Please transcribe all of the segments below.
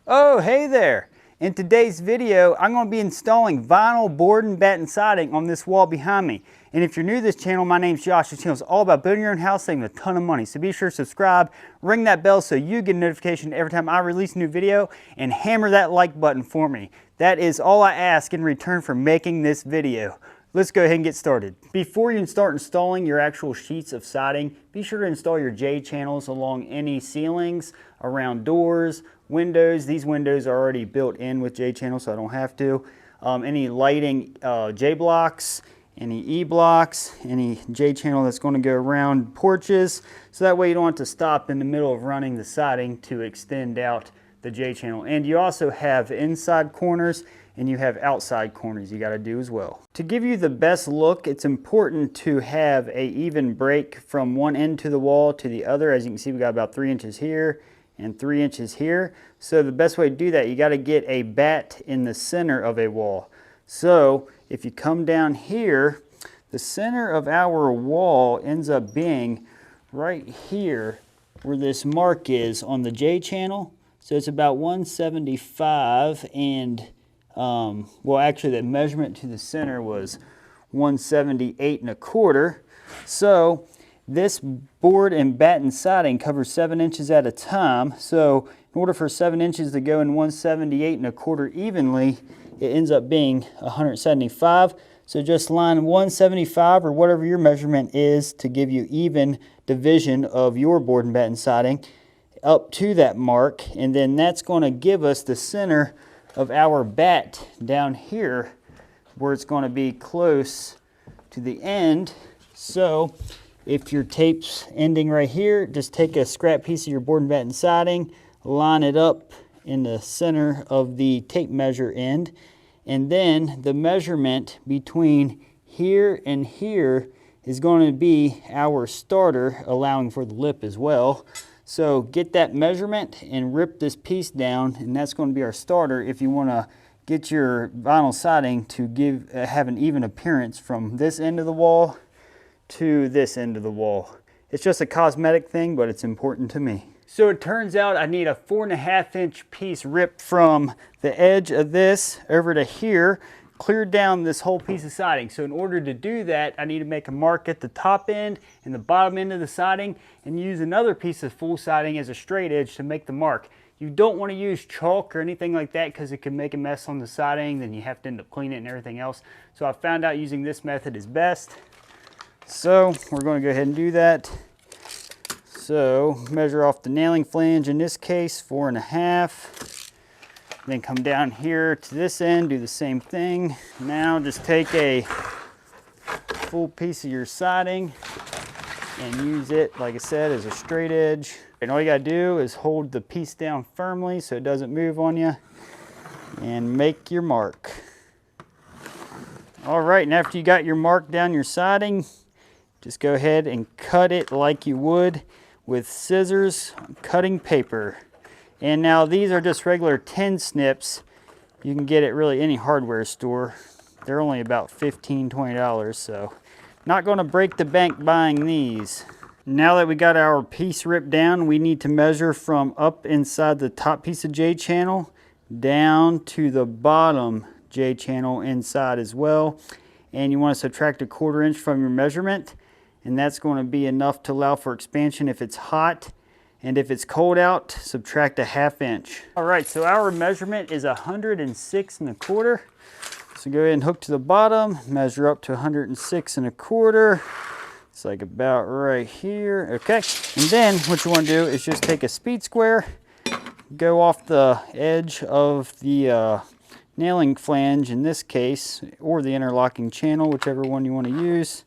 Oh, hey there! In today's video, I'm going to be installing vinyl board and batten siding on this wall behind me. And if you're new to this channel, my name's Josh. This channel is all about building your own house, saving a ton of money. So be sure to subscribe, ring that bell so you get a notification every time I release a new video, and hammer that like button for me. That is all I ask in return for making this video. Let's go ahead and get started. Before you start installing your actual sheets of siding, be sure to install your J channels along any ceilings, around doors, windows. These windows are already built in with J channels, so I don't have to. Any lighting J blocks, any E blocks, any J channel that's going to go around porches, so that way you don't have to stop in the middle of running the siding to extend out the J channel. And you also have inside corners and you have outside corners you got to do as well. To give you the best look, it's important to have a even break from one end to the wall to the other. As you can see, we got about 3 inches here and 3 inches here. So the best way to do that, you got to get a batt in the center of a wall. So if you come down here, the center of our wall ends up being right here where this mark is on the J channel. So it's about 175, and well, actually the measurement to the center was 178 1/4. So this board and batten siding covers 7 inches at a time. So in order for 7 inches to go in 178 1/4 evenly, it ends up being 175. So just line 175 or whatever your measurement is to give you even division of your board and batten siding up to that mark, and then that's going to give us the center of our batt down here where it's going to be close to the end. So if your tape's ending right here, just take a scrap piece of your board and batten siding, line it up in the center of the tape measure end, and then the measurement between here and here is going to be our starter, allowing for the lip as well. So get that measurement and rip this piece down, and that's going to be our starter if you want to get your vinyl siding to have an even appearance from this end of the wall to this end of the wall. It's just a cosmetic thing, but it's important to me. So it turns out I need a 4.5 inch piece ripped from the edge of this over to here, cleared down this whole piece of siding. So in order to do that, I need to make a mark at the top end and the bottom end of the siding and use another piece of full siding as a straight edge to make the mark. You don't want to use chalk or anything like that because it can make a mess on the siding, then you have to end up cleaning it and everything else. So I found out using this method is best. So we're going to go ahead and do that. So measure off the nailing flange, in this case 4.5. Then come down here to this end, do the same thing. Now just take a full piece of your siding and use it, like I said, as a straight edge. And all you gotta do is hold the piece down firmly so it doesn't move on you and make your mark. All right, and after you got your mark down your siding, just go ahead and cut it like you would with scissors on cutting paper. And now these are just regular 10 snips. You can get at really any hardware store. They're only about $15, $20, so not going to break the bank buying these. Now that we got our piece ripped down, we need to measure from up inside the top piece of J channel down to the bottom J channel inside as well. And you want to subtract 1/4 inch from your measurement, and that's going to be enough to allow for expansion if it's hot. And if it's cold out, subtract 1/2 inch. All right, so our measurement is 106 1/4. So go ahead and hook to the bottom, measure up to 106 1/4. It's like about right here, okay. And then what you wanna do is just take a speed square, go off the edge of the nailing flange in this case, or the interlocking channel, whichever one you wanna use,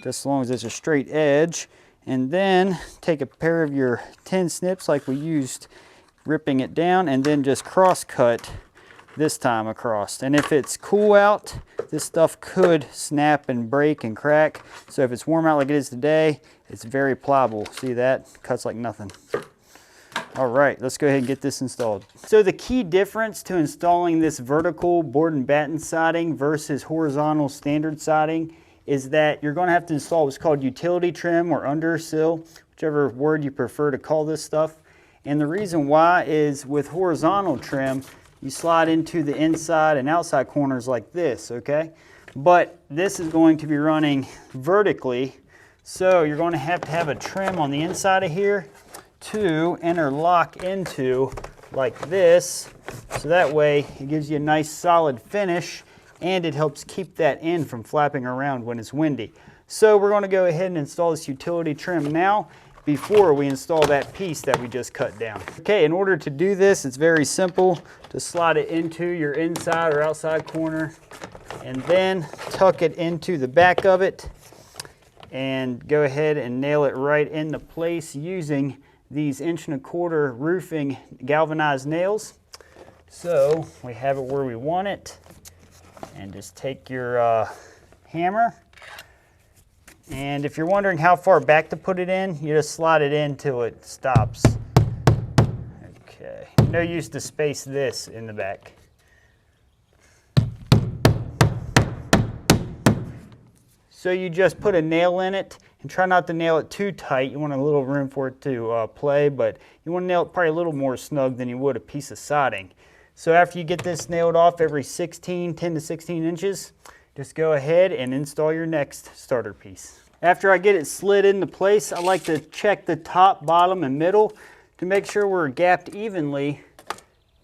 just as long as it's a straight edge. And then take a pair of your 10 snips like we used ripping it down, and then just cross cut this time across. And if it's cool out, this stuff could snap and break and crack. So if it's warm out like it is today, it's very pliable. See that? Cuts like nothing. All right, let's go ahead and get this installed. So the key difference to installing this vertical board and batten siding versus horizontal standard siding is that you're going to have to install what's called utility trim or undersill, whichever word you prefer to call this stuff. And the reason why is with horizontal trim, you slide into the inside and outside corners like this, okay? But this is going to be running vertically, so you're going to have a trim on the inside of here to interlock into like this, so that way it gives you a nice solid finish and it helps keep that end from flapping around when it's windy. So we're going to go ahead and install this utility trim now before we install that piece that we just cut down. Okay, in order to do this, it's very simple. Just slide it into your inside or outside corner and then tuck it into the back of it and go ahead and nail it right into place using these 1¼ inch roofing galvanized nails. So we have it where we want it, and just take your hammer, and if you're wondering how far back to put it in, you just slide it in till it stops. Okay, no use to space this in the back. So you just put a nail in it and try not to nail it too tight. You want a little room for it to play, but you want to nail it probably a little more snug than you would a piece of siding. So after you get this nailed off every 10 to 16 inches, just go ahead and install your next starter piece. After I get it slid into place, I like to check the top, bottom, and middle to make sure we're gapped evenly,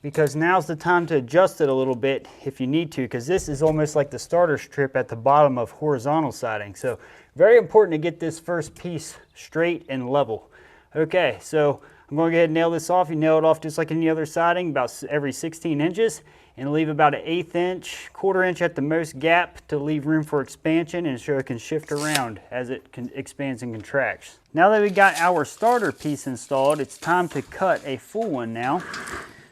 because now's the time to adjust it a little bit if you need to, because this is almost like the starter strip at the bottom of horizontal siding. So very important to get this first piece straight and level. Okay, so I'm going to go ahead and nail this off. You nail it off just like any other siding, about every 16 inches, and leave about an 1/8 inch, 1/4 inch at the most gap to leave room for expansion and so it can shift around as it expands and contracts. Now that we got our starter piece installed, it's time to cut a full one now.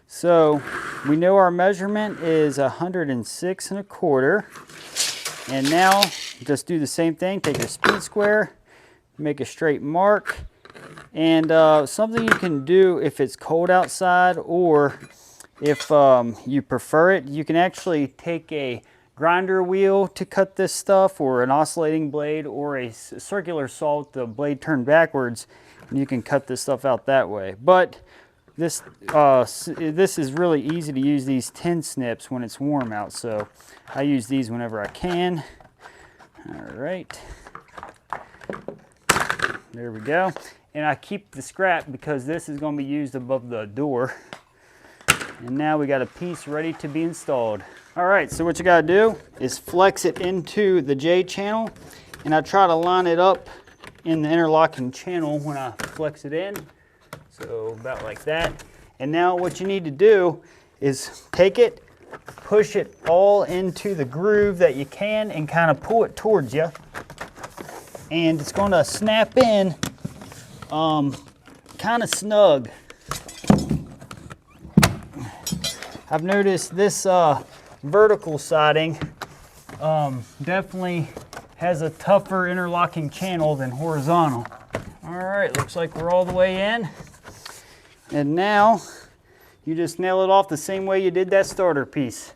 So we know our measurement is 106¼ inches, and now just do the same thing. Take your speed square, make a straight mark, and something you can do if it's cold outside, or if you prefer it, you can actually take a grinder wheel to cut this stuff, or an oscillating blade, or a circular saw with the blade turned backwards, and you can cut this stuff out that way. But this is really easy to use, these tin snips, when it's warm out, so I use these whenever I can. All right, there we go. And I keep the scrap because this is going to be used above the door. And now we got a piece ready to be installed. All right, so what you got to do is flex it into the J channel, and I try to line it up in the interlocking channel when I flex it in. So about like that. And now what you need to do is take it, push it all into the groove that you can, and kind of pull it towards you. And it's going to snap in kind of snug. I've noticed this vertical siding definitely has a tougher interlocking channel than horizontal. All right, looks like we're all the way in. And now you just nail it off the same way you did that starter piece.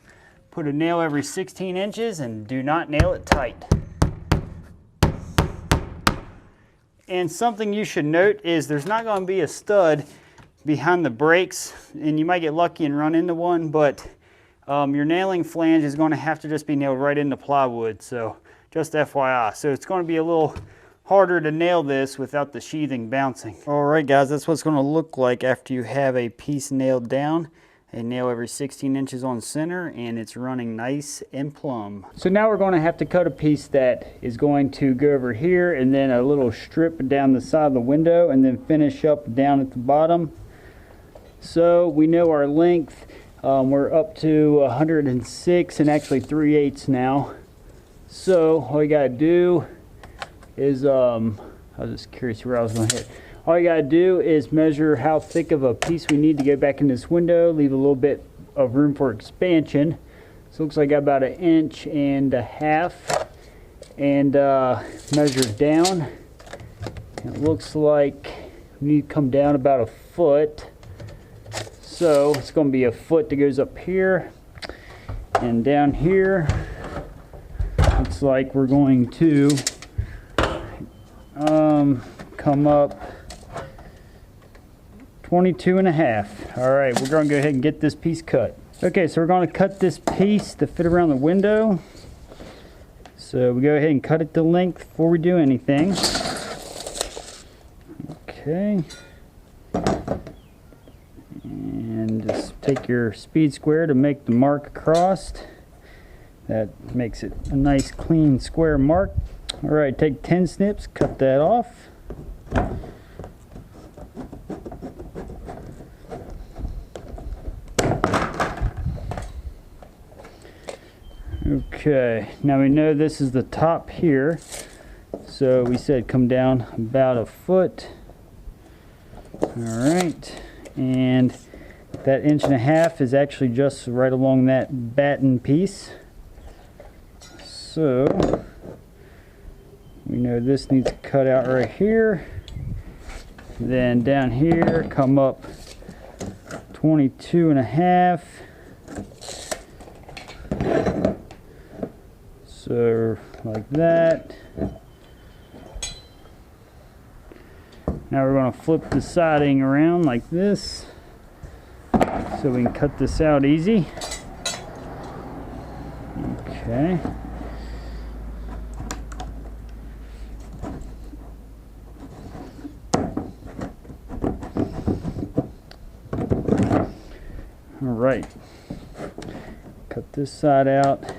Put a nail every 16 inches and do not nail it tight. And something you should note is there's not going to be a stud behind the brakes, and you might get lucky and run into one, but your nailing flange is going to have to just be nailed right into plywood, so just FYI. So it's going to be a little harder to nail this without the sheathing bouncing. All right guys, that's what it's going to look like after you have a piece nailed down. A nail every 16 inches on center, and it's running nice and plumb. So now we're going to have to cut a piece that is going to go over here, and then a little strip down the side of the window, and then finish up down at the bottom. So we know our length. We're up to 106 and actually 3/8 now. So all you gotta do is, I was just curious where I was going to hit. All you gotta do is measure how thick of a piece we need to go back in this window, leave a little bit of room for expansion. So it looks like I got about 1.5 inches, and measure down. It looks like we need to come down about 1 foot. So it's going to be 1 foot that goes up here, and down here looks like we're going to come up 22.5. All right, we're gonna go ahead and get this piece cut. Okay, so we're gonna cut this piece to fit around the window. So we go ahead and cut it to length before we do anything. Okay. And just take your speed square to make the mark across. That makes it a nice clean square mark. All right, take 10 snips, cut that off. Okay, now we know this is the top here, so we said come down about a foot. All right, and that 1.5 inches is actually just right along that batten piece. So we know this needs to cut out right here. Then down here, come up 22.5. So like that. Now we're going to flip the siding around like this so we can cut this out easy. Okay. All right. Cut this side out.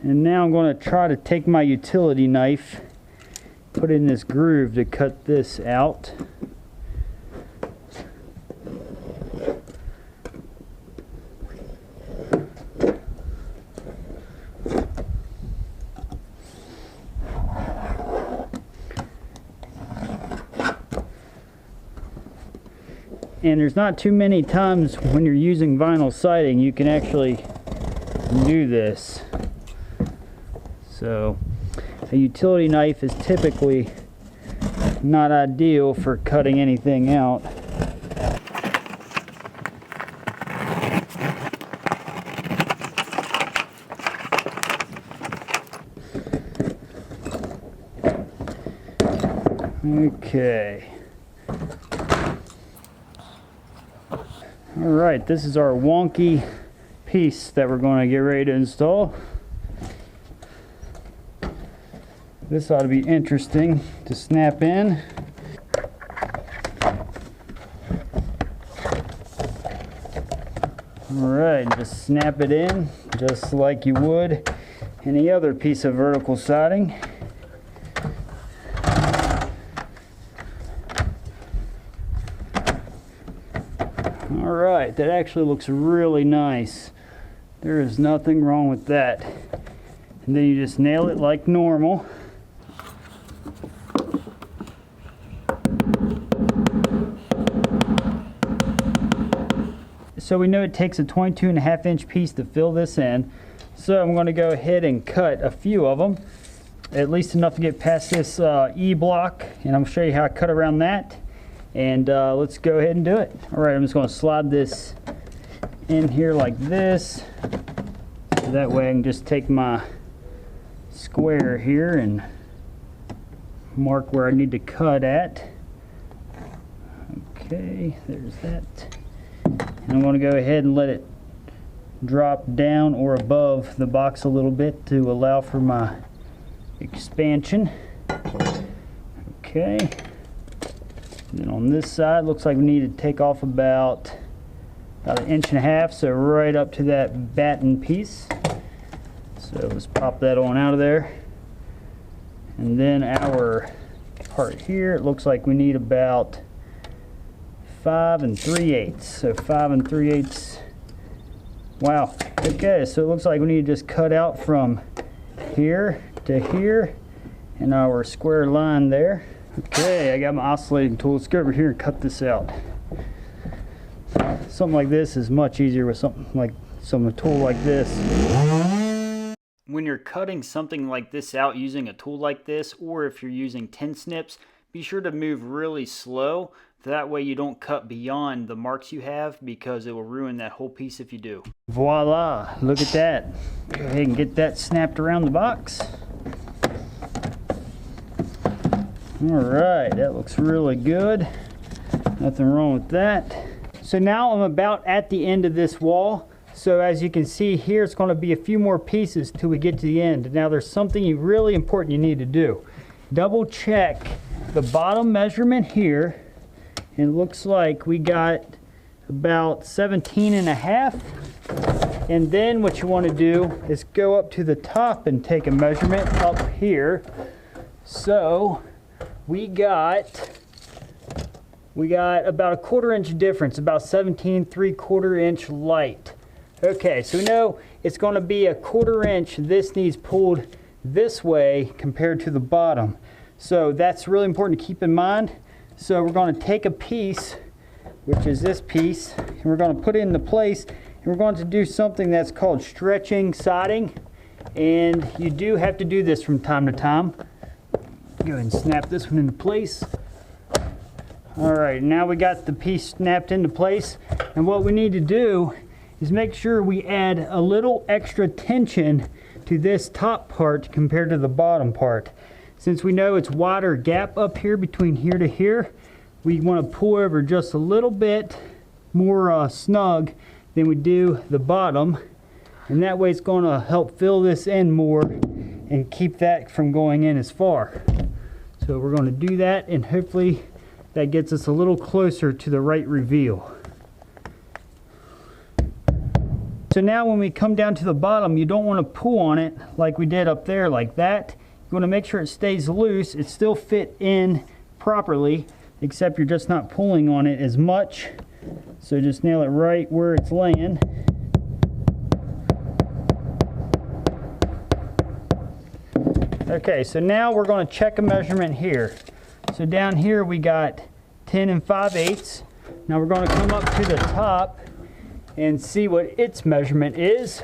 And now I'm going to try to take my utility knife, put it in this groove to cut this out. And there's not too many times when you're using vinyl siding you can actually do this. So a utility knife is typically not ideal for cutting anything out. Okay. All right, this is our wonky piece that we're going to get ready to install. This ought to be interesting to snap in. All right, just snap it in just like you would any other piece of vertical siding. All right, that actually looks really nice. There is nothing wrong with that. And then you just nail it like normal. So we know it takes a 22.5 inch piece to fill this in. So I'm going to go ahead and cut a few of them, at least enough to get past this E block, and I'm going to show you how I cut around that. And let's go ahead and do it. All right, I'm just going to slide this in here like this. So that way I can just take my square here and mark where I need to cut at. Okay, there's that. And I'm going to go ahead and let it drop down or above the box a little bit to allow for my expansion. Okay. And then on this side, looks like we need to take off about 1.5 inches, so right up to that batten piece. So let's pop that on out of there. And then our part here, it looks like we need about 5 3/8. So 5 3/8. Wow. Okay, so it looks like we need to just cut out from here to here in our square line there. Okay, I got my oscillating tool. Let's go over here and cut this out. Something like this is much easier with something like a tool like this. When you're cutting something like this out using a tool like this, or if you're using 10 snips, be sure to move really slow. That way you don't cut beyond the marks you have, because it will ruin that whole piece if you do. Voila, look at that. Go ahead and get that snapped around the box. All right, that looks really good. Nothing wrong with that. So now I'm about at the end of this wall. So as you can see here, it's going to be a few more pieces till we get to the end. Now there's something really important you need to do. Double check the bottom measurement here. It looks like we got about 17.5. And then what you want to do is go up to the top and take a measurement up here. So we got about a 1/4 inch difference, about 17 3/4 inch light. Okay, so we know it's going to be a 1/4 inch. This needs pulled this way compared to the bottom. So that's really important to keep in mind. So we're going to take a piece, which is this piece, and we're going to put it into place. And we're going to do something that's called stretching siding. And you do have to do this from time to time. Go ahead and snap this one into place. All right, now we got the piece snapped into place. And what we need to do is make sure we add a little extra tension to this top part compared to the bottom part. Since we know it's wider gap up here between here to here, we want to pull over just a little bit more snug than we do the bottom. And that way it's going to help fill this in more and keep that from going in as far. So we're going to do that, and hopefully that gets us a little closer to the right reveal. So now when we come down to the bottom, you don't want to pull on it like we did up there like that. You want to make sure it stays loose. It still fit in properly, except you're just not pulling on it as much. So just nail it right where it's laying. Okay, so now we're going to check a measurement here. So down here we got 10 5/8. Now we're going to come up to the top and see what its measurement is.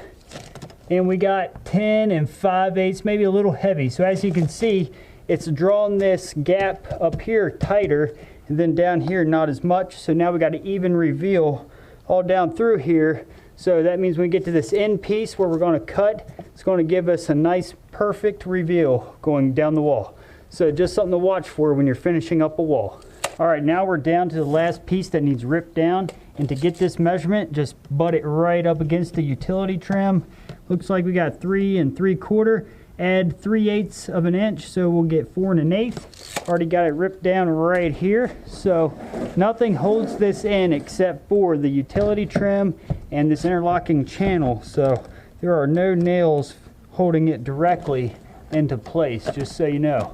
And we got 10 5/8, maybe a little heavy. So as you can see, it's drawing this gap up here tighter, and then down here not as much. So now we got an even reveal all down through here. So that means when we get to this end piece where we're going to cut, it's going to give us a nice perfect reveal going down the wall. So just something to watch for when you're finishing up a wall. All right, now we're down to the last piece that needs ripped down. And to get this measurement, just butt it right up against the utility trim. Looks like we got 3 3/4. Add 3/8 of an inch, so we'll get 4 1/8. Already got it ripped down right here. So nothing holds this in except for the utility trim and this interlocking channel. So there are no nails holding it directly into place, just so you know.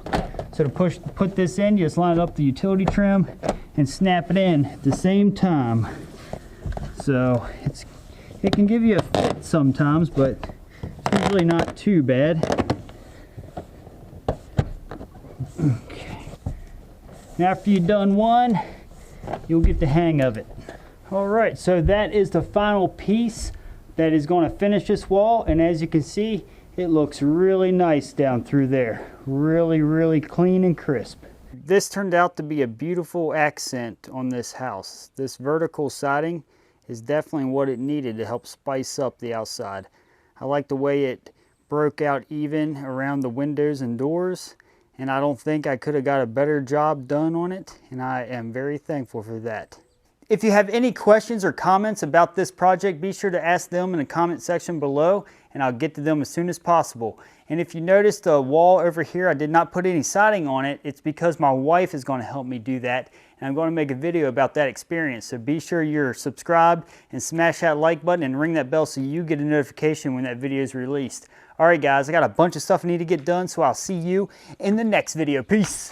So to put this in, you just line up the utility trim and snap it in at the same time. So it can give you a fit sometimes, but it's usually not too bad. Okay. Now after you've done one, you'll get the hang of it. All right, so that is the final piece that is going to finish this wall, and as you can see, it looks really nice down through there. Really, really clean and crisp. This turned out to be a beautiful accent on this house. This vertical siding is definitely what it needed to help spice up the outside. I like the way it broke out even around the windows and doors, and I don't think I could have got a better job done on it, and I am very thankful for that. If you have any questions or comments about this project, be sure to ask them in the comment section below, and I'll get to them as soon as possible. And if you notice the wall over here, I did not put any siding on it. It's because my wife is going to help me do that, and I'm going to make a video about that experience. So be sure you're subscribed and smash that like button and ring that bell so you get a notification when that video is released. All right, guys, I got a bunch of stuff I need to get done, so I'll see you in the next video. Peace.